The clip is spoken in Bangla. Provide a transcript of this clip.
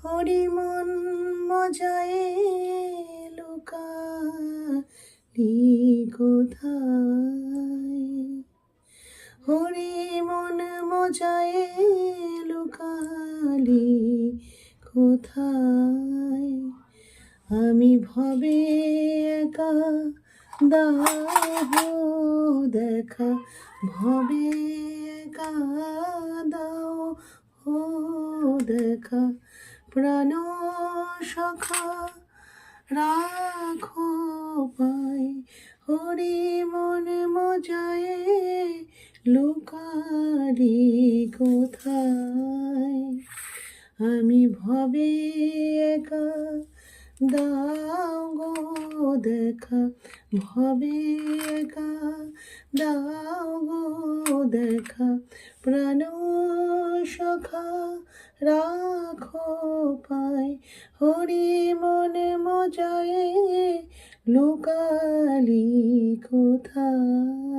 হরি মন মজায়ে লুকালি কোথায়, হরি মন মজায়ে লুকালি কোথায়, আমি ভবে একা দাও দেখা, ভবে একা দাও ও দেখা, প্রাণ সখা রাখো পাই, হরি মন মজায়ে লুকালি কোথায়, আমি ভবে একা দাও গো দেখা, ভবে একা দাও গো দেখা, প্রাণ সখা রাখো পাই, হরি মন মজায়ে লুকালি কোথায়।